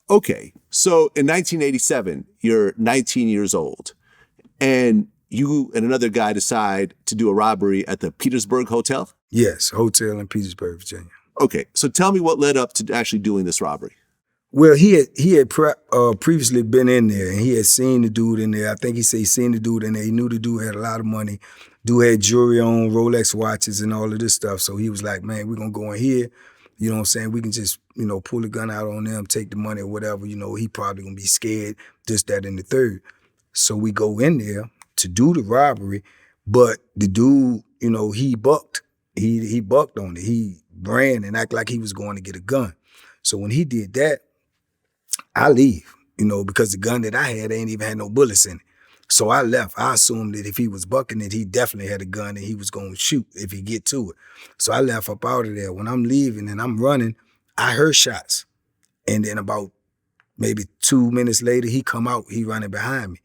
Okay, so in 1987, you're 19 years old, and you and another guy decide to do a robbery at the Petersburg Hotel? Yes, hotel in Petersburg, Virginia. Okay, so tell me what led up to actually doing this robbery. Well, he had previously been in there, and he had seen the dude in there. I think he said he seen the dude in there. He knew the dude had a lot of money. Dude had jewelry on, Rolex watches, and all of this stuff. So he was like, "Man, we're gonna go in here. You know what I'm saying? We can just, pull the gun out on them, take the money or whatever. He probably gonna be scared, this, that, and the third." So we go in there to do the robbery, but the dude, he bucked. He bucked on it. He ran and acted like he was going to get a gun. So when he did that, I leave, because the gun that I had ain't even had no bullets in it. So I left. I assumed that if he was bucking it, he definitely had a gun and he was going to shoot if he get to it. So I left up out of there. When I'm leaving and I'm running, I heard shots. And then about maybe 2 minutes later, he come out, he running behind me.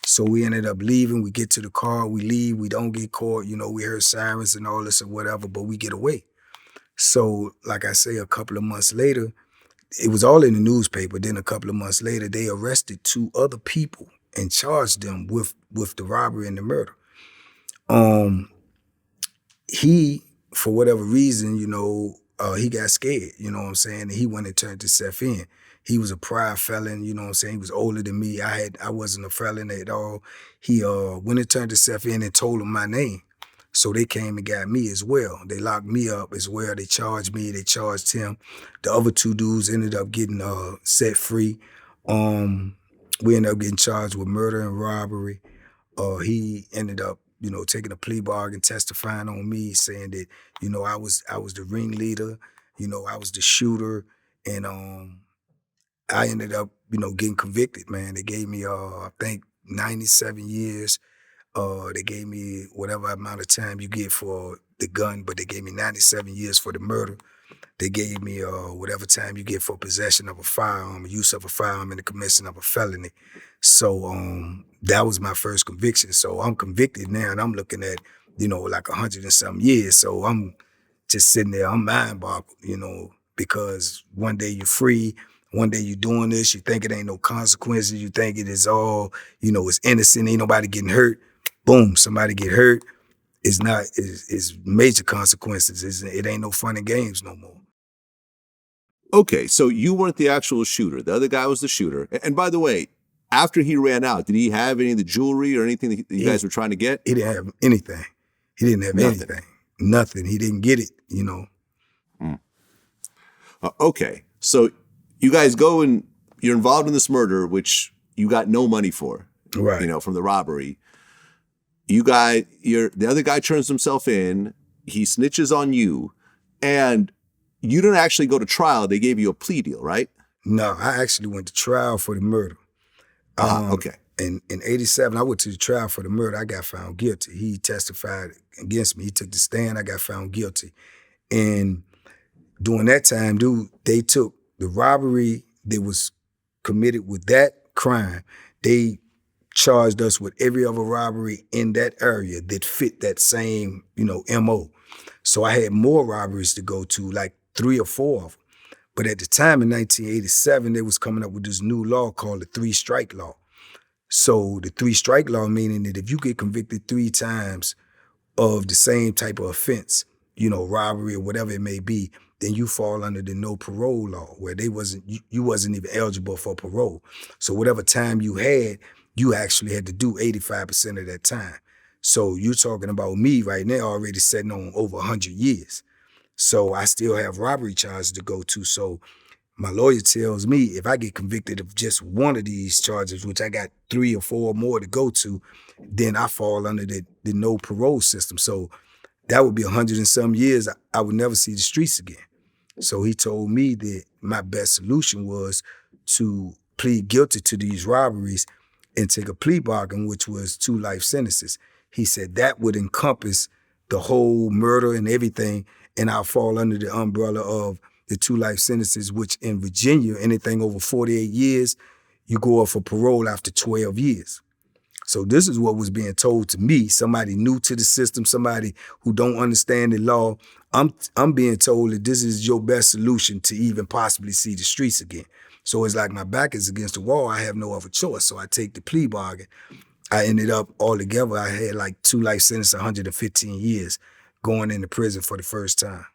So we ended up leaving. We get to the car, we leave, we don't get caught. We heard sirens and all this or whatever, but we get away. So like I say, a couple of months later, it was all in the newspaper. Then a couple of months later, they arrested 2 other people and charged them with the robbery and the murder. He, for whatever reason, he got scared, you know what I'm saying? And he went and turned himself in. He was a prior felon, you know what I'm saying? He was older than me. I wasn't a felon at all. He went and turned himself in and told him my name. So they came and got me as well. They locked me up as well. They charged me. They charged him. The other 2 dudes ended up getting set free. We ended up getting charged with murder and robbery. He ended up, taking a plea bargain, testifying on me, saying that, I was the ringleader. I was the shooter, and I ended up, getting convicted. Man, they gave me, I think, 97 years. They gave me whatever amount of time you get for the gun, but they gave me 97 years for the murder. They gave me whatever time you get for possession of a firearm, use of a firearm, and the commission of a felony. So that was my first conviction. So I'm convicted now, and I'm looking at, like 100 and some years. So I'm just sitting there, I'm mind boggled, because one day you're free, one day you're doing this, you think it ain't no consequences, you think it is all, it's innocent, ain't nobody getting hurt. Boom, somebody get hurt. It's major consequences. It ain't no fun and games no more. Okay, so you weren't the actual shooter. The other guy was the shooter. And by the way, after he ran out, did he have any of the jewelry or anything that you guys were trying to get? He didn't have anything. He didn't have anything. Nothing. He didn't get it, Okay, so you guys go and you're involved in this murder, which you got no money for, right? From the robbery. The other guy turns himself in. He snitches on you, and you didn't actually go to trial. They gave you a plea deal, right? No, I actually went to trial for the murder. Okay. In 87, I went to the trial for the murder. I got found guilty. He testified against me. He took the stand. I got found guilty. And during that time, dude, they took the robbery that was committed with that crime. They charged us with every other robbery in that area that fit that same, MO. So I had more robberies to go to, like 3 or 4 of them. But at the time in 1987, they was coming up with this new law called the 3-strike law. So the 3-strike law meaning that if you get convicted 3 times of the same type of offense, robbery or whatever it may be, then you fall under the no parole law, where you wasn't even eligible for parole. So whatever time you had, you actually had to do 85% of that time. So you're talking about me right now already sitting on over 100 years. So I still have robbery charges to go to. So my lawyer tells me if I get convicted of just one of these charges, which I got 3 or 4 more to go to, then I fall under the no parole system. So that would be 100 and some years. I would never see the streets again. So he told me that my best solution was to plead guilty to these robberies and take a plea bargain, which was 2 life sentences. He said that would encompass the whole murder and everything, and I'll fall under the umbrella of the 2 life sentences, which in Virginia, anything over 48 years, you go up for parole after 12 years. So this is what was being told to me, somebody new to the system, somebody who don't understand the law. I'm being told that this is your best solution to even possibly see the streets again. So it's like my back is against the wall. I have no other choice. So I take the plea bargain. I ended up altogether, I had like 2 life sentences, 115 years going into prison for the first time.